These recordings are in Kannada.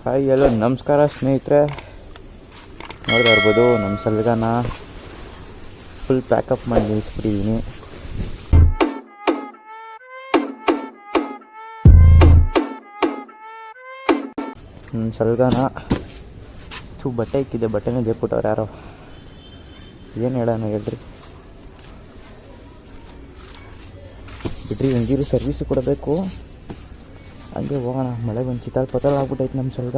ಹಾಯ್ ಎಲ್ಲೋ ನಮಸ್ಕಾರ ಸ್ನೇಹಿತರೆ. ನೋಡ್ತಾ ಇರ್ಬೋದು ನಮ್ಮ ಸಲ್ಗಾನ ಫುಲ್ ಪ್ಯಾಕಪ್ ಮಾಡಿ ನಿಲ್ಲಿಸ್ಬಿಟ್ಟಿದ್ದೀನಿ. ಸಲ್ಗಾನ ಬಟ್ಟೆ ಇಕ್ಕಿದೆ, ಬಟ್ಟೆನೇ ಜೇಪುಟ್ಟವ್ರು ಯಾರೋ. ಏನು ಹೇಳೋಣ ಹೇಳ್ರಿ, ಬಿಡ್ರಿ ಹೆಂಗಿರು ಸರ್ವಿಸ್ ಕೊಡಬೇಕು. ಹಂಗೆ ಹೋಗೋಣ. ಮಳೆ ಬಂದು ಚಿತ್ತಾಲ್ ಪತಾಲ್ ಆಗ್ಬಿಟ್ಟೈತೆ ನಮ್ಮ ಸಲ್ಗ.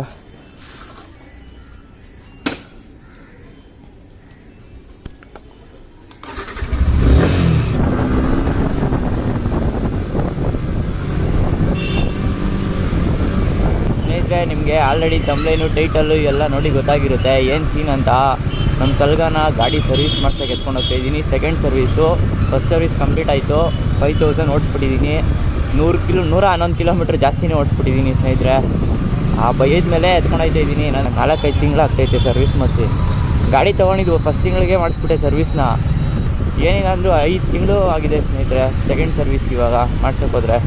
ಸ್ನೇಹಿತರೆ, ನಿಮಗೆ ಆಲ್ರೆಡಿ ತಮ್ಲೈನು ಟೈಟಲ್ಲು ಎಲ್ಲ ನೋಡಿ ಗೊತ್ತಾಗಿರುತ್ತೆ ಏನು ಸೀನ್ ಅಂತ. ನಮ್ಮ ಸಲ್ಗಾನ ಗಾಡಿ ಸರ್ವಿಸ್ ಮಾಡ್ಸೋಕೆ ಎತ್ಕೊಂಡು ಹೋಗ್ತಾ ಇದ್ದೀನಿ. Second service. First service complete ಆಯಿತು. 5000 ಓಡಿಸ್ಬಿಟ್ಟಿದ್ದೀನಿ. 111 ಕಿಲೋಮೀಟ್ರ್ ಜಾಸ್ತಿನೇ ಓಡಿಸ್ಬಿಟ್ಟಿದ್ದೀನಿ ಸ್ನೇಹಿತರೆ. ಆ ಬೈದ ಮೇಲೆ ಎತ್ಕೊಂಡೋಗ್ತಾ ಇದ್ದೀನಿ. ನಾನು 4-5 ತಿಂಗಳು ಆಗ್ತೈತೆ ಸರ್ವಿಸ್ ಮಾಡಿಸಿ. ಗಾಡಿ ತೊಗೊಂಡಿದ್ದು ಫಸ್ಟ್ ತಿಂಗಳಿಗೆ ಮಾಡಿಸ್ಬಿಟ್ಟೆ ಸರ್ವಿಸ್ನ. ಏನಿಲ್ಲ ಅಂದರೂ 5 ತಿಂಗಳು ಆಗಿದೆ ಸ್ನೇಹಿತರೆ ಸೆಕೆಂಡ್ ಸರ್ವಿಸ್ಗೆ ಇವಾಗ ಮಾಡ್ಸೋಕ್ಕೋದ್ರೆ.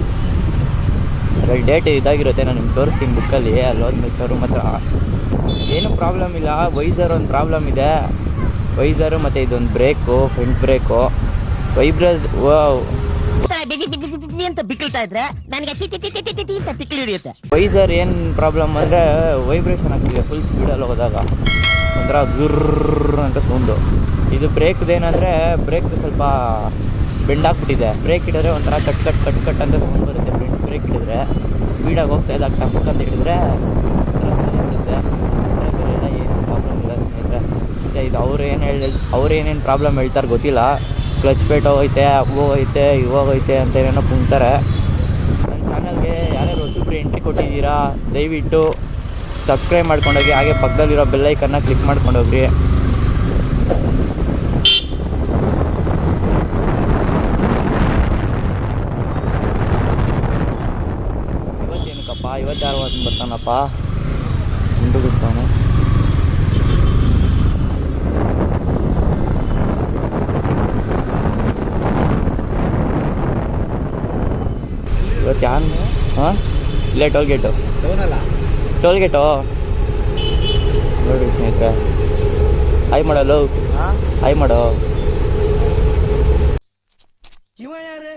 ಅದ್ರಲ್ಲಿ ಡೇಟ್ ಇದಾಗಿರುತ್ತೆ, ನಾನು ನಿಮ್ಗೆ ತೋರಿಸ್ತೀನಿ ಬುಕ್ಕಲ್ಲಿ. ಅಲ್ಲಿ ಹೋದ್ಮೇಲೆ ಶೋರೂಮ್ ಹತ್ರ ಏನೂ ಪ್ರಾಬ್ಲಮ್ ಇಲ್ಲ. ವೈಸರ್ ಒಂದು ಪ್ರಾಬ್ಲಮ್ ಇದೆ, ವೈಸರು ಮತ್ತು ಇದೊಂದು ಬ್ರೇಕು, ಫ್ರಂಟ್ ಬ್ರೇಕು. ವೈಬ್ರಸ್ ಅಂತ ಬಿಕ್ಕಳ್ತಾ ಇದ್ರೆ ನನಗೆ ತಿಕ್ಕಿ ಹಿಡಿಯುತ್ತೆ. ವೈಸರ್ ಏನು ಪ್ರಾಬ್ಲಮ್ ಅಂದರೆ ವೈಬ್ರೇಷನ್ ಆಗ್ತಿದೆ ಫುಲ್ ಸ್ಪೀಡಲ್ಲಿ ಹೋದಾಗ, ಒಂಥರ ಗುರ್ರ್ ಅಂತ ಸೌಂಡು. ಇದು ಬ್ರೇಕ್ದೇನಂದರೆ ಬ್ರೇಕ್ ಸ್ವಲ್ಪ ಬೆಂಡ್ ಆಗ್ಬಿಟ್ಟಿದೆ. ಬ್ರೇಕ್ ಹಿಡಿದ್ರೆ ಒಂಥರ ಕಟ್ ಕಟ್ ಕಟ್ ಕಟ್ ಅಂತ ಸೌಂಡ್ ಬರುತ್ತೆ. ಫ್ರಂಟ್ ಬ್ರೇಕ್ ಹಿಡಿದ್ರೆ ಸ್ಪೀಡಾಗಿ ಹೋಗ್ತಾ ಇದ್ದಾಗ ಟಕ್ ಅಂತ ಹಿಡಿದ್ರೆ ಬರುತ್ತೆ. ಎಲ್ಲ ಏನು ಪ್ರಾಬ್ಲಮ್ ಇಲ್ಲ ಸ್ನೇಹಿತರೆ. ಮತ್ತು ಇದು ಅವ್ರೇನೇನು ಪ್ರಾಬ್ಲಮ್ ಹೇಳ್ತಾರೆ ಗೊತ್ತಿಲ್ಲ. ಕ್ಲಚ್ ಪೇಟ್ ಹೋಗೈತೆ, ಹೋಗೈತೆ, ಇವಾಗೈತೆ ಅಂತ ಏನೇನೋ ಕುಂತಾರೆ. ನನ್ನ ಚಾನಲ್ಗೆ ಯಾರ್ಯಾರು ಹೊಸಬ್ರು ಎಂಟ್ರಿ ಕೊಟ್ಟಿದ್ದೀರಾ ದಯವಿಟ್ಟು ಸಬ್ಸ್ಕ್ರೈಬ್ ಮಾಡ್ಕೊಂಡೋಗಿ. ಹಾಗೆ ಪಕ್ಕದಲ್ಲಿರೋ ಬೆಲ್ಲೈಕನ್ನ ಕ್ಲಿಕ್ ಮಾಡ್ಕೊಂಡೋಗ್ರಿ. ಇವತ್ತೇನಕ್ಕಪ್ಪ, ಇವತ್ತು ಯಾರು ಬರ್ತಾನಪ್ಪ ಮುಂದೆ ಬಿಡ್ತಾನೆ. ಇವತ್ತು ಯಾರು? ಹಾಂ, ಇಲ್ಲೇ ಟೋಲ್ಗೇಟು ನೋಡಿ ಸ್ನೇಹಿತರೆ. ಹಾಯ್ ಮಾಡಲು, ಹಾಯ್ ಮಾಡೋ. ಇವ ಯಾರೇ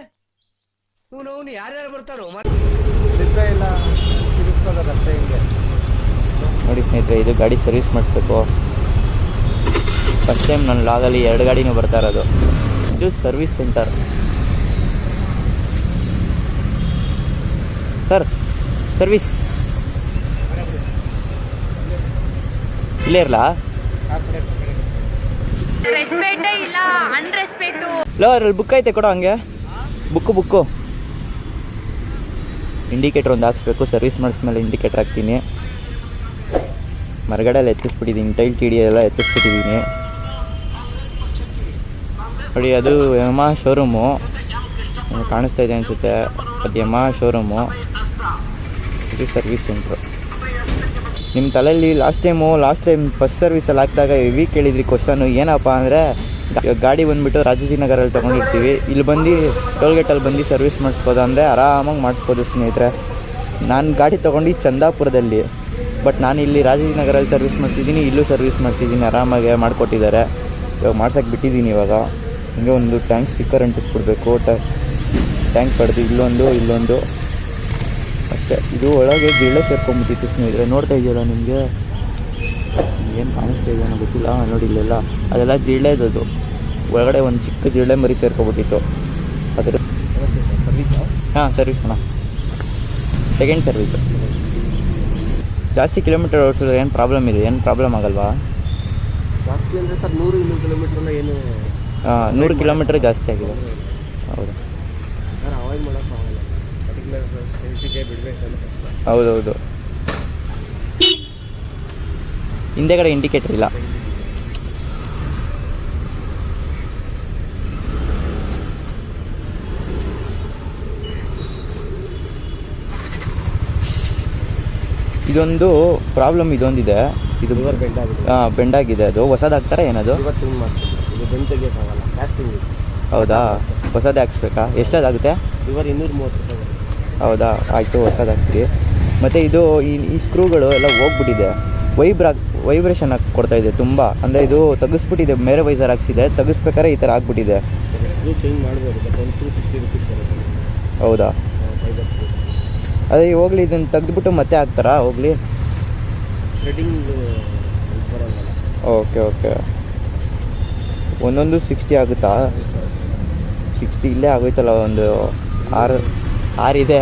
ಇವನು ಯಾರ್ಯಾರು ಬರ್ತಾರೋ ನೋಡಿ ಸ್ನೇಹಿತರೆ, ಇದು ಗಾಡಿ ಸರ್ವಿಸ್ ಮಾಡಿಸ್ಬೇಕು. ಫಸ್ಟ್ ಟೈಮ್ ನನ್ನ ಲಾಗಲ್ಲಿ 2 ಗಾಡಿನೂ ಬರ್ತಾ ಇರೋದು. ಇದು ಸರ್ವಿಸ್ ಸೆಂಟರ್. ಸರ್ ಸರ್ವಿಸ್ ಇಲ್ಲೇ ಇರಲಾ? ಲೋ, ಅದ್ರಲ್ಲಿ ಬುಕ್ ಐತೆ ಕೊಡೋ. ಹಂಗೆ ಬುಕ್ಕು ಇಂಡಿಕೇಟ್ರ್ ಒಂದು ಹಾಕ್ಸ್ಬೇಕು. ಸರ್ವಿಸ್ ಮಾಡಿಸ್ಮೇಲೆ ಇಂಡಿಕೇಟ್ರ್ ಹಾಕ್ತೀನಿ. ಮರಗಡೆಲ್ಲ ಎತ್ತಿಸ್ಬಿಟ್ಟಿದ್ದೀನಿ. ಟೈಲ್ ಟಿ ಡಿ ಎಲ್ಲ ಎತ್ತಿಸ್ಬಿಟ್ಟಿದ್ದೀನಿ. ನೋಡಿ, ಅದು ಯಮಾ ಶೋರೂಮು ಕಾಣಿಸ್ತಾ ಇದೆ ಅನಿಸುತ್ತೆ. ಅದು ಯಮಾ ಶೋರೂಮು. ಇದು ಸರ್ವಿಸ್ ಸೆಂಟ್ರು. ನಿಮ್ಮ ತಲೆಯಲ್ಲಿ ಲಾಸ್ಟ್ ಟೈಮ್ ಫಸ್ಟ್ ಸರ್ವಿಸಲ್ಲಿ ಹಾಕಿದಾಗ ಹೆವಿ ಕೇಳಿದ್ರಿ ಕ್ವಶನು. ಏನಪ್ಪ ಅಂದರೆ ಗಾಡಿ ಬಂದುಬಿಟ್ಟು ರಾಜಾಜಿನಗರಲ್ಲಿ ತೊಗೊಂಡಿರ್ತೀವಿ, ಇಲ್ಲಿ ಬಂದು ಟೋಲ್ಗೇಟಲ್ಲಿ ಬಂದು ಸರ್ವಿಸ್ ಮಾಡಿಸ್ಬೋದು ಅಂದರೆ ಆರಾಮಾಗಿ ಮಾಡಿಸ್ಬೋದು ಸ್ನೇಹಿತರೆ. ನಾನು ಗಾಡಿ ತೊಗೊಂಡು ಚಂದಾಪುರದಲ್ಲಿ, ಬಟ್ ನಾನು ಇಲ್ಲಿ ರಾಜಾಜಿನಗರಲ್ಲಿ ಸರ್ವಿಸ್ ಮಾಡಿಸಿದ್ದೀನಿ, ಇಲ್ಲೂ ಸರ್ವಿಸ್ ಮಾಡಿಸಿದ್ದೀನಿ. ಆರಾಮಾಗೆ ಮಾಡಿಕೊಟ್ಟಿದ್ದಾರೆ. ಇವಾಗ ಮಾಡ್ಸೋಕ್ಕೆ ಬಿಟ್ಟಿದ್ದೀನಿ. ಇವಾಗ ಹಿಂಗೆ ಒಂದು ಟ್ಯಾಂಕ್ ಸ್ಟಿಕ್ಕರ್ ಅಂಟಿಸ್ಬಿಡ್ಬೇಕು. ಟ್ಯಾಂಕ್ ಪಡೆದು ಇಲ್ಲೊಂದು ಅಷ್ಟೇ. ಇದು ಒಳಗೆ ಜಿಳ್ಳೆ ಸೇರ್ಕೊಂಡ್ಬಿಟ್ಟಿತ್ತು ಸ್ನೇಹಿತರೆ. ನೋಡ್ತಾ ಇದೆಯಲ್ಲ, ನಿಮಗೆ ಏನು ಕಾಣಿಸ್ತಾ ಇದೆ ಅನ್ನೋ ಗೊತ್ತಿಲ್ಲ. ನೋಡಿ ಇಲ್ಲೆಲ್ಲ ಅದೆಲ್ಲ ಜಿಳ್ಳೆದದು. ಒಳಗಡೆ ಒಂದು ಚಿಕ್ಕ ಜಿಳ್ಳೆ ಮರಿ ಸೇರ್ಕೊಂಡ್ಬಿಟ್ಟಿತ್ತು. ಅದರ ಸರ್ವಿಸ್. ಹಾಂ, ಸರ್ವಿಸ್ ಅಣ್ಣ. Second service. ಜಾಸ್ತಿ ಕಿಲೋಮೀಟರ್ ಓಡಿಸಿದ್ರೆ ಏನು ಪ್ರಾಬ್ಲಮ್ ಇದೆ? ಏನು ಪ್ರಾಬ್ಲಮ್ ಆಗಲ್ವಾ? ಜಾಸ್ತಿ ಅಂದರೆ ಸರ್ 100-200 ಕಿಲೋಮೀಟ್ರೆಲ್ಲ ಏನು? 100 ಕಿಲೋಮೀಟ್ರ್ ಜಾಸ್ತಿ ಆಗಿದೆ. ಹೌದು, ಸರ್ ಅವಾಯ್ಡ್ ಮಾಡೋಕ್ಕಾಗಲ್ಲ ಸರ್. ಪರ್ಟಿಕ್ಯುಲರ್ ಸ್ಟೇಜಿಗೆ ಬಿಡಬೇಕಂದ್ರೆ ಕಷ್ಟ. ಹೌದೌದು. ಹಿಂದೆಗಡೆ ಇಂಡಿಕೇಟರ್ ಇಲ್ಲ. ಇದೊಂದು ಪ್ರಾಬ್ಲಮ್ ಇದೊಂದಿದೆ. ಇದು ಬೆಂಡಾಗಿದೆ. ಅದು ಹೊಸದು ಹಾಕ್ತಾರೆ ಏನದು? ಚೇಂಜ್ ಮಾಡಿಸ್ಬೇಕು. ಇದು ಬೆಂಡ್ ತೆಗಿಯೋಕ್ಕಾಗಲ್ಲ, ಕ್ಯಾಸ್ಟಿಂಗ್. ಹೌದಾ? ಹೊಸದೇ ಹಾಕ್ಸ್ಬೇಕಾ? ಎಷ್ಟಾಗುತ್ತೆ? ಲಿವರ್ 230 ರೂಪಾಯಿ ಬರುತ್ತೆ. ಹೌದಾ, ಆಯಿತು, ಹೊಸದಾಗ್ತೀವಿ. ಮತ್ತು ಇದು ಈ ಸ್ಕ್ರೂಗಳು ಎಲ್ಲ ಹೋಗ್ಬಿಟ್ಟಿದೆ, ವೈಬ್ರೇಷನ್ ಕೊಡ್ತಾ ಇದೆ ತುಂಬ. ಅಂದರೆ ಇದು ತೆಗಿಸ್ಬಿಟ್ಟಿದೆ, ಮೇರೆ ವೈಸರ್ ಹಾಕ್ಸಿದೆ, ತೆಗಿಸ್ಬೇಕಾದ್ರೆ ಈ ಥರ ಆಗ್ಬಿಟ್ಟಿದೆ. ಸ್ಕ್ರೂ ಚೇಂಜ್ ಮಾಡ್ಬೋದು, ಬಟ್ ಒಂದು ಸ್ಕ್ರೂ 60 ರೂಪೀಸ್ ಬರುತ್ತೆ. ಹೌದಾ, ಫೈಬರ್ ಸ್ಕ್ರೂ. ಅದೇ ಹೋಗ್ಲಿ, ಇದನ್ನು ತೆಗೆದ್ಬಿಟ್ಟು ಮತ್ತೆ ಹಾಕ್ತಾರಾ? ಹೋಗ್ಲಿ, ಥ್ರೆಡಿಂಗ್ ಬರೋಲ್ಲ. ಓಕೆ. ಒಂದೊಂದು 60 ಆಗುತ್ತಾ? 60 ಇಲ್ಲೇ ಆಗೋಯ್ತಲ್ಲ, ಒಂದು 6 ಇದೆ.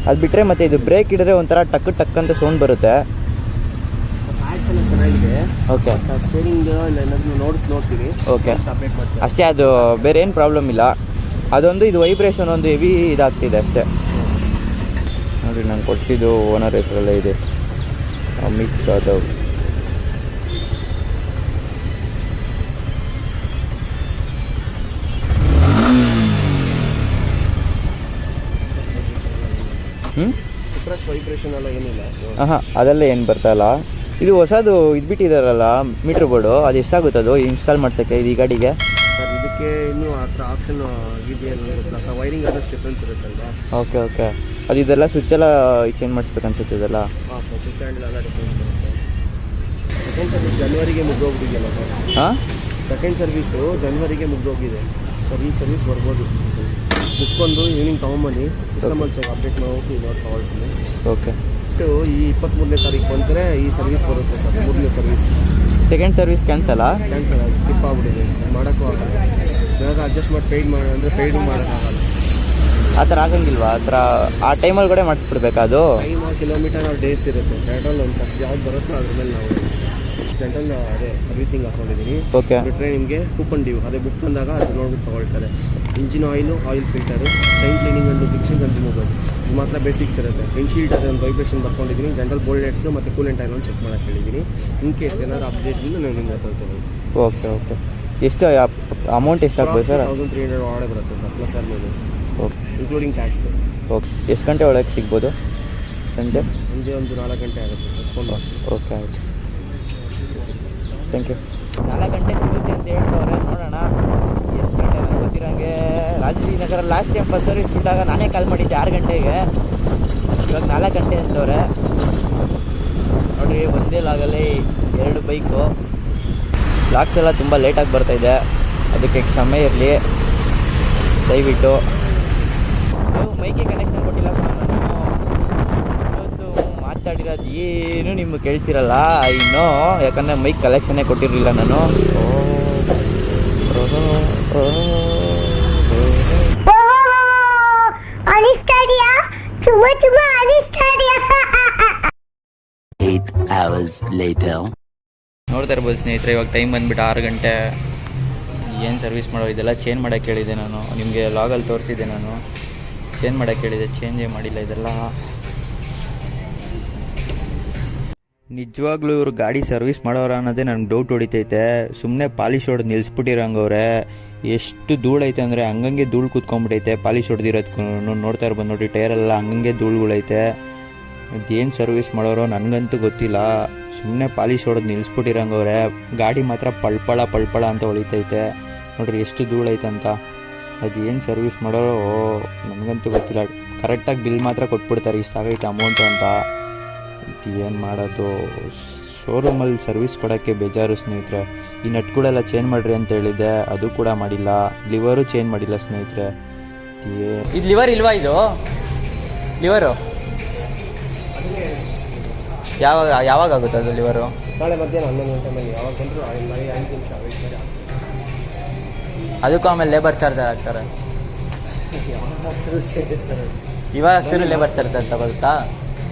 ಅದು ಬಿಟ್ಟರೆ ಮತ್ತೆ ಇದು ಬ್ರೇಕ್ ಹಿಡಿದ್ರೆ ಒಂಥರ ಟಕ್ ಅಂತ ಸೌಂಡ್ ಬರುತ್ತೆ. ಆ್ಯಡ್ಸ್ ಎಲ್ಲ ಚೆನ್ನಾಗಿದೆ. ಓಕೆ, ಸ್ಟೇರಿಂಗ್ ಏನಾದರೂ ನೋಡ್ತೀವಿ. ಓಕೆ, ಅಪ್ಡೇಟ್ ಮಾಡ್ತೀವಿ ಅಷ್ಟೇ. ಅದು ಬೇರೆ ಏನು ಪ್ರಾಬ್ಲಮ್ ಇಲ್ಲ. ಅದೊಂದು ಇದು ವೈಬ್ರೇಷನ್ ಒಂದು ಹೆವಿ ಇದಾಗ್ತಿದೆ ಅಷ್ಟೇ. ನೋಡಿ, ನಾನು ಕೊಡ್ತಿದ್ದು ಓನರ್ ಹೆಸರಲ್ಲೇ ಇದೆ, ಅಮಿತ್ ಜಾಧವ್. ಫ್ರೆಶ್ ವೈಬ್ರೇಷನ್ ಎಲ್ಲ ಏನಿಲ್ಲ. ಹಾಂ, ಅದೆಲ್ಲ ಏನು ಬರ್ತಾಯಿಲ್ಲ. ಇದು ಹೊಸದು ಇದು ಬಿಟ್ಟಿದ್ದಾರಲ್ಲ ಮೀಟ್ರ್ ಬೋರ್ಡು, ಅದು ಎಷ್ಟಾಗುತ್ತೆ ಅದು ಇನ್ಸ್ಟಾಲ್ ಮಾಡ್ಸೋಕ್ಕೆ ಈ ಗಾಡಿಗೆ? ಸರ್, ಇದಕ್ಕೆ ಇನ್ನೂ ಆ ಥರ ಆಪ್ಷನ್ ಇದೆಯಲ್ಲ, ಗೊತ್ತಿಲ್ಲ. ವೈರಿಂಗ್ ಆದಷ್ಟು ಡಿಫ್ರೆನ್ಸ್ ಇರುತ್ತಲ್ವಾ? ಓಕೆ. ಅದು ಇದೆಲ್ಲ ಸ್ವಿಚ್ ಎಲ್ಲ ಚೇಂಜ್ ಮಾಡಿಸ್ಬೇಕು ಅನ್ಸುತ್ತೆ ಇದೆಲ್ಲ. ಹಾಂ ಸರ್, ಸ್ವಿಚ್ ಹ್ಯಾಂಡಲ್ ಎಲ್ಲ ಡಿಫ್ರೆನ್ಸ್ ಬರುತ್ತೆ. ಸೆಕೆಂಡ್ ಸರ್ವಿಸ್ ಜನವರಿಗೆ ಮುಗಿದೋಗ್ಬಿಟ್ಟಿದೆಯಲ್ಲ ಸರ್? ಹಾಂ, ಸೆಕೆಂಡ್ ಸರ್ವಿಸು ಜನವರಿಗೆ ಮುಗಿದೋಗಿದೆ ಸರ್. ಈ ಸರ್ವಿಸ್ ಬರ್ಬೋದು. ಬುಕ್ಕೊಂದು ಈವ್ನಿಂಗ್ ತೊಗೊಂಬನ್ನಿ, ಸಿಸ್ಟಮಲ್ಲಿ ಚೆಕ್ ಅಪ್ಡೇಟ್ ಮಾಡಿ ಇವತ್ತು ತೊಗೊಳ್ತೀನಿ. ಓಕೆ. ಈ 23ನೇ ತಾರೀಕು ಬಂದರೆ ಈ ಸರ್ವಿಸ್ ಬರುತ್ತೆ ಸರ್, 3ನೇ service. Second service cancel skip ಆಗ್ಬಿಟ್ಟಿದೆ, ಮಾಡೋಕ್ಕೂ ಆಗಲ್ಲ. ಏನಾದರೂ ಅಡ್ಜಸ್ಟ್ ಮಾಡಿ ಪೇಯ್ಡ್ ಮಾಡಿ ಅಂದರೆ ಪೇಯ್ಡು ಮಾಡೋಕ್ಕಾಗಲ್ಲ. ಆ ಥರ ಆಗಂಗಿಲ್ವಾ? ಆ ಥರ ಆ ಟೈಮಲ್ಲಿ ಕೂಡ ಮಾಡಿಸ್ಬಿಡ್ಬೇಕಾ ಅದು? ಟೈಮ್, ಕಿಲೋಮೀಟರ್ ಅವ್ರ ಡೇಸ್ ಇರುತ್ತೆ. ಪೆಟ್ರೋಲ್ ಒಂದು ಫಸ್ಟ್ ಯಾವ್ದು ಬರುತ್ತೋ ಅದ್ರ ಮೇಲೆ ನಾವು ಜೆಂಟಲ್ ಅದೇ ಸರ್ವಿಸಿಂಗ್ ಹಾಕೊಂಡಿದ್ದೀನಿ. ಓಕೆ. ಬಿಟ್ಟರೆ ನಿಮಗೆ ಕೂಪನ್ ಡ್ಯೂ ಅದೇ ಬುಕ್ ಬಂದಾಗ ಅದು ನೋಡ್ಬಿಟ್ಟು ತೊಗೊಳ್ತಾರೆ. Engine oil filter, shine cleaning and lubrication consumable, ಇದು ಮಾತ್ರ ಬೇಸಿಕ್ಸ್ ಇರುತ್ತೆ. ವಿಂಡ್ಶೀಲ್ಡ್ ಅದೊಂದು ವೈಬ್ರೇಷನ್ ಬರ್ಕೊಂಡಿದ್ದೀನಿ. ಜನರಲ್ ಬೋಲ್ಡ್ ನೆಟ್ಸು ಮತ್ತು ಕೂಲೆಂಟ್ ಆಯಿಲ್ ಒಂದು ಚೆಕ್ ಮಾಡೋಕ್ಕೆ ಹೇಳಿದ್ದೀನಿ. ಇನ್ ಕೇಸ್ ಏನಾದ್ರು ಅಪ್ಡೇಟ್ ನಾನು ನಿಮ್ಗೆ ಗೊತ್ತಾಗ್ತದೆ. ಓಕೆ. ಎಷ್ಟು ಅಮೌಂಟ್ ಎಷ್ಟಾಗ್ಬೋದು ಸರ್? 1300 ಒಳಗಡೆ ಬರುತ್ತೆ sir, plus or minus, okay, including tax. Okay. ಎಷ್ಟು ಗಂಟೆ ಒಳಗೆ ಸಿಗ್ಬೋದು? ಸಂಜೆ ಒಂದು 4 ಗಂಟೆ ಆಗುತ್ತೆ ಸರ್. ಫೋನ್ ಮಾಡಿ. ಓಕೆ, ಆಯಿತು, ಥ್ಯಾಂಕ್ ಯು. 4 ಗಂಟೆ ಸಿಗುತ್ತೆ ಅಂತ ಹೇಳ್ತವ್ರೆ, ನೋಡೋಣ ಎಷ್ಟು ಗಂಟೆ ಅಂತ ಗೊತ್ತಿರೋಂಗೆ. Rajajinagar last time bus service ಬಿಟ್ಟಾಗ ನಾನೇ ಕಾಲ್ ಮಾಡಿದ್ದೆ 6 ಗಂಟೆಗೆ, ಇವಾಗ 4 ಗಂಟೆ ಅಂತವ್ರೆ. ನೋಡಿರಿ, ಒಂದೇ ಲಾಗಲ್ಲಿ 2 ಬೈಕು. ಲಾಕ್ಸ್ ಎಲ್ಲ ತುಂಬ ಲೇಟಾಗಿ ಬರ್ತಾಯಿದೆ, ಅದಕ್ಕೆ ಕ್ಷಮೆ ಇರಲಿ ದಯವಿಟ್ಟು. ನೀವು ಮೈಕೆ ಕನೆಕ್ಷನ್ ಕೊಟ್ಟಿಲ್ಲ, ಇವತ್ತು ಮಾತಾಡಿರೋದು ಏನು ನಿಮ್ಗೆ ಕೇಳ್ತಿರಲ್ಲ ಇನ್ನೂ, ಯಾಕಂದರೆ ಮೈಕ್ ಕಲೆಕ್ಷನ್ನೇ ಕೊಟ್ಟಿರಲಿಲ್ಲ ನಾನು. ನೋಡ್ತಾ ಇರ್ಬೋದು ಸ್ನೇಹಿತರೆ, ಇವಾಗ ಟೈಮ್ ಬಂದುಬಿಟ್ಟು 6 ಗಂಟೆ. ಏನು ಸರ್ವಿಸ್ ಮಾಡೋ ಇದೆಲ್ಲ ಚೇಂಜ್ ಮಾಡೋಕ್ಕೆ ಹೇಳಿದೆ ನಾನು ನಿಮಗೆ, ಲಾಗಲ್ಲಿ ತೋರಿಸಿದ್ದೆ ನಾನು. ಚೇಂಜ್ ಮಾಡೋಕ್ಕೆ ಹೇಳಿದೆ, ಚೇಂಜೇ ಮಾಡಿಲ್ಲ ಇದೆಲ್ಲ. ನಿಜವಾಗ್ಲೂ ಇವರು ಗಾಡಿ ಸರ್ವಿಸ್ ಮಾಡೋರ ಅನ್ನೋದೇ ನನಗೆ ಡೌಟ್ ಹೊಡಿತೈತೆ. ಸುಮ್ಮನೆ ಪಾಲಿಶ್ ಹೊಡೆದು ನಿಲ್ಲಿಸ್ಬಿಟ್ಟಿರಂಗವ್ರೆ. ಎಷ್ಟು ಧೂಳೈತೆ ಅಂದರೆ ಹಂಗಂಗೆ ಧೂಳು ಕೂತ್ಕೊಂಡ್ಬಿಟ್ಟೈತೆ ಪಾಲಿಶ್ ಹೊಡೆದಿರೋದಕ್ಕೂ. ನೋಡ್ತಾ ಇರ್ಬೋದು ನೋಡಿ, ಟೈರೆಲ್ಲ ಹಂಗಂಗೆ ಧೂಳುಗಳೈತೆ. ಅದೇನು ಸರ್ವಿಸ್ ಮಾಡೋರೋ ನನಗಂತೂ ಗೊತ್ತಿಲ್ಲ. ಸುಮ್ಮನೆ ಪಾಲಿಶ್ ಹೊಡೆದು ನಿಲ್ಲಿಸ್ಬಿಟ್ಟಿರಂಗವ್ರೆ. ಗಾಡಿ ಮಾತ್ರ ಪಳ್ಪಳ ಅಂತ ಹೊಳಿತೈತೆ. ನೋಡ್ರಿ ಎಷ್ಟು ಧೂಳೈತೆ ಅಂತ. ಅದೇನು ಸರ್ವಿಸ್ ಮಾಡೋರೋ ನನಗಂತೂ ಗೊತ್ತಿಲ್ಲ. ಕರೆಕ್ಟಾಗಿ ಬಿಲ್ ಮಾತ್ರ ಕೊಟ್ಬಿಡ್ತಾರೆ, ಇಷ್ಟಾಗೈತೆ ಅಮೌಂಟು ಅಂತ. ಏನು ಮಾಡೋದು, ಶೋರೂಮಲ್ಲಿ ಸರ್ವಿಸ್ ಕೊಡೋಕ್ಕೆ ಬೇಜಾರು ಸ್ನೇಹಿತರೆ. ಈ ನಟ್ಗಳೆಲ್ಲ ಚೇಂಜ್ ಮಾಡಿರಿ ಅಂತ ಹೇಳಿದ್ದೆ, ಅದು ಕೂಡ ಮಾಡಿಲ್ಲ. ಲಿವರು ಚೇಂಜ್ ಮಾಡಿಲ್ಲ ಸ್ನೇಹಿತರೆ. ಇದು ಲಿವರ್ ಇಲ್ವಾ? ಇದು ಲಿವರು ಯಾವಾಗ ಆಗುತ್ತೆ ಅದು ಲಿವರು? ನಾಳೆ ಮಧ್ಯಾಹ್ನ 11 ಗಂಟೆ ಮೇಲೆ ಯಾವಾಗ ಬಂದರೂ 5 ನಿಮಿಷ ವೆಯ್ಟ್ ಮಾಡಿ. ಅದಕ್ಕೂ ಆಮೇಲೆ ಲೇಬರ್ ಚಾರ್ಜ್ ಹಾಕ್ತಾರೆ. ಇವಾಗ ಸಿರು ಲೇಬರ್ ಚಾರ್ಜ್ ಅಂತ ಬರುತ್ತಾ?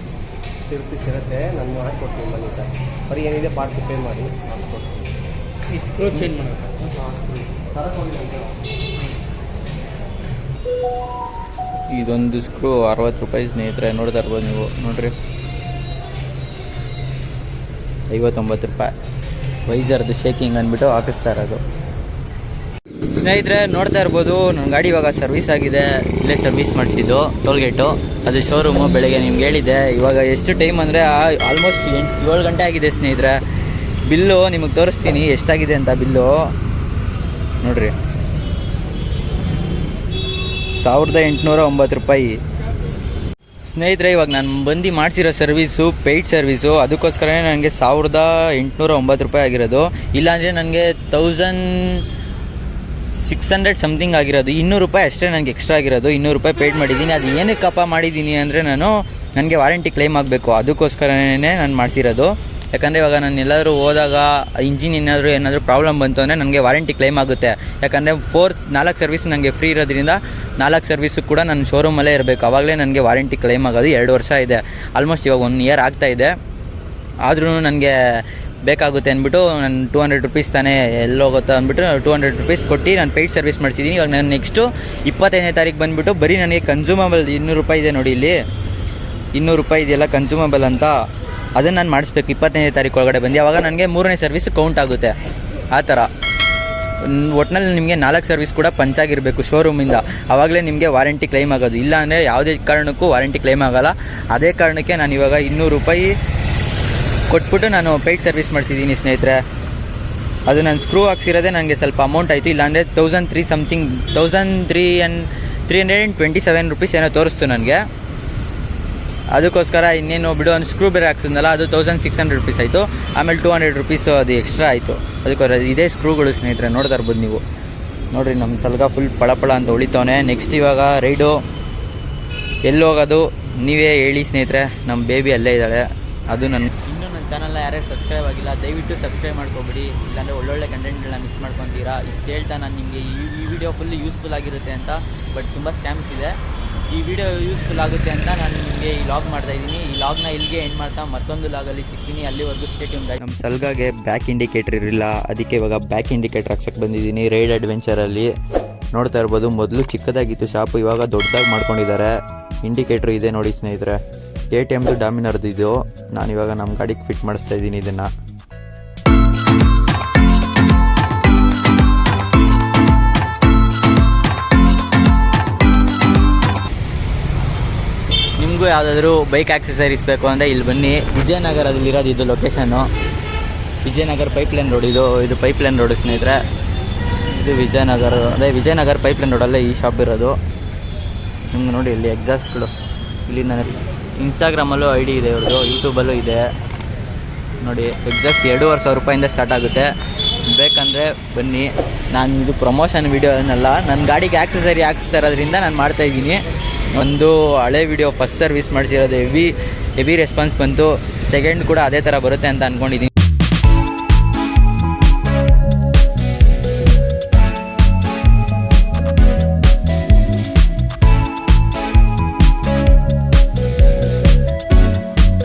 60 ರೂಪೀಸ್ ಇರುತ್ತೆ, ನಾನು ಹಾಕ್ಕೊಡ್ತೀನಿ ಬನ್ನಿ ಸರ್. ಬರೀ ಏನಿದೆ ಪಾರ್ಟ್ ಪೇ ಮಾಡಿ ಹಾಕ್ಸ್ಕೊಡ್ತೀನಿ. ಸ್ಕ್ರೂ ಚೇಂಜ್ ಮಾಡೋದು. ಇದೊಂದು ಸ್ಕ್ರೂ 60 ರೂಪಾಯಿ ಸ್ನೇಹಿತರೆ. ನೋಡ್ತಾ ಇರ್ಬೋದು ನೀವು, ನೋಡ್ರಿ 59 ರೂಪಾಯಿ. ವೈಸರ್ದು ಶೇಕಿಂಗ್ ಅಂದ್ಬಿಟ್ಟು ಹಾಕಿಸ್ತಾ ಇರೋದು ಸ್ನೇಹಿತರೆ. ನೋಡ್ತಾ ಇರ್ಬೋದು, ನನ್ನ ಗಾಡಿ ಇವಾಗ ಸರ್ವಿಸ್ ಆಗಿದೆ. ಇಲ್ಲೇ ಸರ್ವಿಸ್ ಮಾಡಿಸಿದ್ದು ಟೋಲ್ಗೇಟು, ಅದು ಶೋರೂಮು. ಬೆಳಗ್ಗೆ ನಿಮ್ಗೆ ಹೇಳಿದೆ. ಇವಾಗ ಎಷ್ಟು ಟೈಮ್ ಅಂದರೆ ಆಲ್ಮೋಸ್ಟ್ 7 ಗಂಟೆ ಆಗಿದೆ ಸ್ನೇಹಿತರೆ. ಬಿಲ್ಲು ನಿಮಗೆ ತೋರಿಸ್ತೀನಿ ಎಷ್ಟಾಗಿದೆ ಅಂತ. ಬಿಲ್ಲು ನೋಡ್ರಿ, 1809 ರೂಪಾಯಿ. ಸ್ನೇಹಿತರೆ, ಇವಾಗ ನಾನು ಬಂದು ಮಾಡಿಸಿರೋ ಸರ್ವೀಸು ಪೇಯ್ಡ್ ಸರ್ವೀಸು, ಅದಕ್ಕೋಸ್ಕರನೇ ನನಗೆ 1809 ರೂಪಾಯಿ ಆಗಿರೋದು. ಇಲ್ಲಾಂದರೆ ನನಗೆ 1600 ಸಮಥಿಂಗ್ ಆಗಿರೋದು. 200 ರೂಪಾಯಿ ಅಷ್ಟೇ ನನಗೆ ಎಕ್ಸ್ಟ್ರಾ ಆಗಿರೋದು. 200 ರೂಪಾಯಿ ಪೇಯ್ಡ್ ಮಾಡಿದ್ದೀನಿ. ಅದು ಏನಕ್ಕಪ್ಪ ಮಾಡಿದ್ದೀನಿ ಅಂದರೆ ನನಗೆ ವಾರಂಟಿ ಕ್ಲೈಮ್ ಆಗಬೇಕು, ಅದಕ್ಕೋಸ್ಕರನೇ ನಾನು ಮಾಡಿಸಿರೋದು. ಯಾಕಂದರೆ ಇವಾಗ ನಾನು ಎಲ್ಲಾದರೂ ಹೋದಾಗ ಇಂಜಿನ್ ಏನಾದರೂ ಪ್ರಾಬ್ಲಮ್ ಬಂತು ಅಂದರೆ ನನಗೆ ವಾರಂಟಿ ಕ್ಲೈಮ್ ಆಗುತ್ತೆ. ಯಾಕಂದರೆ 4 ಸರ್ವಿಸ್ ನನಗೆ ಫ್ರೀ ಇರೋದ್ರಿಂದ 4 ಸರ್ವಿಸು ಕೂಡ ನನ್ನ ಶೋರೂಮಲ್ಲೇ ಇರಬೇಕು. ಆವಾಗಲೇ ನನಗೆ ವಾರಂಟಿ ಕ್ಲೈಮ್ ಆಗೋದು. 2 ವರ್ಷ ಇದೆ, ಆಲ್ಮೋಸ್ಟ್ ಇವಾಗ 1 ಇಯರ್ ಆಗ್ತಾಯಿದೆ. ಆದ್ರೂ ನನಗೆ ಬೇಕಾಗುತ್ತೆ ಅಂದ್ಬಿಟ್ಟು ನಾನು 200 ರೂಪೀಸ್ ತಾನೇ ಎಲ್ಲೋಗುತ್ತೋ ಅಂದ್ಬಿಟ್ಟು 200 ರೂಪೀಸ್ ಕೊಟ್ಟು ನಾನು ಪೇಯ್ಡ್ ಸರ್ವಿಸ್ ಮಾಡಿಸಿದ್ದೀನಿ. ಇವಾಗ ನಾನು ನೆಕ್ಸ್ಟು 25ನೇ ತಾರೀಕು ಬಂದುಬಿಟ್ಟು ಬರೀ ನನಗೆ ಕನ್ಸ್ಯೂಮಬಲ್ 200 ರೂಪಾಯಿ ಇದೆ ನೋಡಿ, ಇಲ್ಲಿ 200 ರೂಪಾಯಿ ಇದೆಯಲ್ಲ ಕನ್ಸ್ಯೂಮಬಲ್ ಅಂತ, ಅದನ್ನು ನಾನು ಮಾಡಿಸ್ಬೇಕು 25ನೇ ತಾರೀಕು ಒಳಗಡೆ ಬಂದು. ಆವಾಗ ನನಗೆ 3ನೇ ಸರ್ವಿಸ್ ಕೌಂಟ್ ಆಗುತ್ತೆ. ಆ ಥರ ಒಟ್ಟಿನಲ್ಲಿ ನಿಮಗೆ 4 ಸರ್ವಿಸ್ ಕೂಡ ಪಂಚಾಗಿರಬೇಕು ಶೋರೂಮಿಂದ, ಆವಾಗಲೇ ನಿಮಗೆ ವಾರಂಟಿ ಕ್ಲೈಮ್ ಆಗೋದು. ಇಲ್ಲ ಅಂದರೆ ಯಾವುದೇ ಕಾರಣಕ್ಕೂ ವಾರಂಟಿ ಕ್ಲೈಮ್ ಆಗೋಲ್ಲ. ಅದೇ ಕಾರಣಕ್ಕೆ ನಾನು ಇವಾಗ 200 ರೂಪಾಯಿ ಕೊಟ್ಬಿಟ್ಟು ನಾನು ಪೇಯ್ಡ್ ಸರ್ವಿಸ್ ಮಾಡಿಸಿದ್ದೀನಿ ಸ್ನೇಹಿತರೆ. ಅದು ನಾನು ಸ್ಕ್ರೂ ಹಾಕ್ಸಿರೋದೇ ನನಗೆ ಸ್ವಲ್ಪ ಅಮೌಂಟ್ ಆಯಿತು. ಇಲ್ಲಾಂದರೆ 1327 ರೂಪೀಸ್ ಏನೋ ತೋರಿಸ್ತು ನನಗೆ. ಅದಕ್ಕೋಸ್ಕರ ಇನ್ನೇನು ಬಿಡು, ಒಂದು ಸ್ಕ್ರೂ ಬೇರೆ ಹಾಕ್ಸಿದ್ನಲ್ಲ, ಅದು 1600 ರೂಪೀಸ್ ಆಯಿತು. ಆಮೇಲೆ 200 ರೂಪೀಸು ಅದು ಎಕ್ಸ್ಟ್ರಾ ಆಯಿತು. ಅದಕ್ಕೋಸ್ಕರ ಇದೇ ಸ್ಕ್ರೂಗಳು ಸ್ನೇಹಿತರೆ, ನೋಡ್ತಾ ಇರ್ಬೋದು ನೀವು. ನೋಡಿರಿ, ನಮ್ಮ ಸಲ್ಗ ಫುಲ್ ಪಳಪಳ ಅಂತ ಹೊಳಿತವನೆ. ನೆಕ್ಸ್ಟ್ ಇವಾಗ ರೈಡು ಎಲ್ಲಿ ಹೋಗೋದು ನೀವೇ ಹೇಳಿ ಸ್ನೇಹಿತರೆ. ನಮ್ಮ ಬೇಬಿ ಅಲ್ಲೇ ಇದ್ದಾಳೆ. ಅದು ಇನ್ನೂ ನನ್ನ ಚಾನಲ್ನ ಯಾರ್ಯಾರು ಸಬ್ಸ್ಕ್ರೈಬ್ ಆಗಿಲ್ಲ ದಯವಿಟ್ಟು ಸಬ್ಸ್ಕ್ರೈಬ್ ಮಾಡ್ಕೊಬಿಡಿ, ಇಲ್ಲಾಂದರೆ ಒಳ್ಳೊಳ್ಳೆ ಕಂಟೆಂಟ್ಗಳನ್ನ ಮಿಸ್ ಮಾಡ್ಕೊತೀರಾ. ಇಷ್ಟು ಹೇಳ್ತಾ ನಾನು ನಿಮಗೆ ಈ ವಿಡಿಯೋ ಫುಲ್ ಯೂಸ್ಫುಲ್ ಆಗಿರುತ್ತೆ ಅಂತ, ಬಟ್ ತುಂಬ ಸ್ಕ್ಯಾಮ್ಸ್ ಇದೆ. ಈ ವಿಡಿಯೋ ಯೂಸ್ಫುಲ್ ಆಗುತ್ತೆ ಅಂತ ನಾನು ನಿಮಗೆ ಈ ಲಾಗ್ ಮಾಡ್ತಾಯಿದ್ದೀನಿ. ಈ ಲಾಗ್ನ ಇಲ್ಲಿಗೆ ಎಂಡ್ ಮಾಡ್ತಾ ಮತ್ತೊಂದು ಲಾಗಲ್ಲಿ ಸಿಗ್ತೀನಿ. ಅಲ್ಲಿವರೆಗೂ ಸ್ಟೇ ಟ್ಯೂನ್. ನಮ್ಮ ಸಲ್ಗಾಗೆ ಬ್ಯಾಕ್ ಇಂಡಿಕೇಟರ್ ಇರಲಿಲ್ಲ, ಅದಕ್ಕೆ ಇವಾಗ ಬ್ಯಾಕ್ ಇಂಡಿಕೇಟರ್ ಹಾಕ್ಸಕ್ಕೆ ಬಂದಿದ್ದೀನಿ ರೈಡ್ ಅಡ್ವೆಂಚರಲ್ಲಿ. ನೋಡ್ತಾ ಇರ್ಬೋದು, ಮೊದಲು ಚಿಕ್ಕದಾಗಿತ್ತು ಶಾಪು, ಇವಾಗ ದೊಡ್ಡದಾಗಿ ಮಾಡ್ಕೊಂಡಿದ್ದಾರೆ. ಇಂಡಿಕೇಟ್ರ್ ಇದೆ ನೋಡಿ ಸ್ನೇಹಿತರೆ, KTMದು ಡಾಮಿನರ್ದು ಇದು. ನಾನಿವಾಗ ನಮ್ಮ ಗಾಡಿಗೆ ಫಿಟ್ ಮಾಡಿಸ್ತಾ ಇದ್ದೀನಿ ಇದನ್ನು. ನಿಮಗೂ ಯಾವುದಾದ್ರೂ ಬೈಕ್ ಆಕ್ಸೆಸರೀಸ್ ಬೇಕು ಅಂದರೆ ಇಲ್ಲಿ ಬನ್ನಿ. ವಿಜಯನಗರದಲ್ಲಿರೋದು ಇದು ಲೊಕೇಶನ್ನು. ವಿಜಯನಗರ ಪೈಪ್ಲೈನ್ ರೋಡ್ ಇದು ಪೈಪ್ಲೈನ್ ರೋಡು ಸ್ನೇಹಿತರೆ. ಇದು ವಿಜಯನಗರ ಪೈಪ್ಲೈನ್ ರೋಡಲ್ಲೇ ಈ ಶಾಪ್ ಇರೋದು. ನಿಮ್ಗೆ ನೋಡಿ ಇಲ್ಲಿ ಎಕ್ಸಾಸ್ಟ್ಗಳು. ಇಲ್ಲಿ ನನಗೆ ಇನ್ಸ್ಟಾಗ್ರಾಮಲ್ಲೂ ID ಇದೆ ಇವ್ರದ್ದು, ಯೂಟ್ಯೂಬಲ್ಲೂ ಇದೆ ನೋಡಿ. ಎಕ್ಸಾಸ್ಟ್ 2500 ರೂಪಾಯಿಂದ ಸ್ಟಾರ್ಟ್ ಆಗುತ್ತೆ. ಬೇಕಂದರೆ ಬನ್ನಿ. ನಾನು ಇದು ಪ್ರಮೋಷನ್ ವೀಡಿಯೋ ಏನಲ್ಲ, ನನ್ನ ಗಾಡಿಗೆ ಆಕ್ಸೆಸರಿ ಹಾಕ್ಸ್ತಾ ಇರೋದ್ರಿಂದ ನಾನು ಮಾಡ್ತಾಯಿದ್ದೀನಿ. ಒಂದು ಹಳೆ ವೀಡಿಯೋ ಫಸ್ಟ್ ಸರ್ವಿಸ್ ಮಾಡಿಸಿರೋದು ಹೆವಿ ರೆಸ್ಪಾನ್ಸ್ ಬಂತು. ಸೆಕೆಂಡ್ ಕೂಡ ಅದೇ ಥರ ಬರುತ್ತೆ ಅಂತ ಅಂದ್ಕೊಂಡಿದ್ದೀನಿ.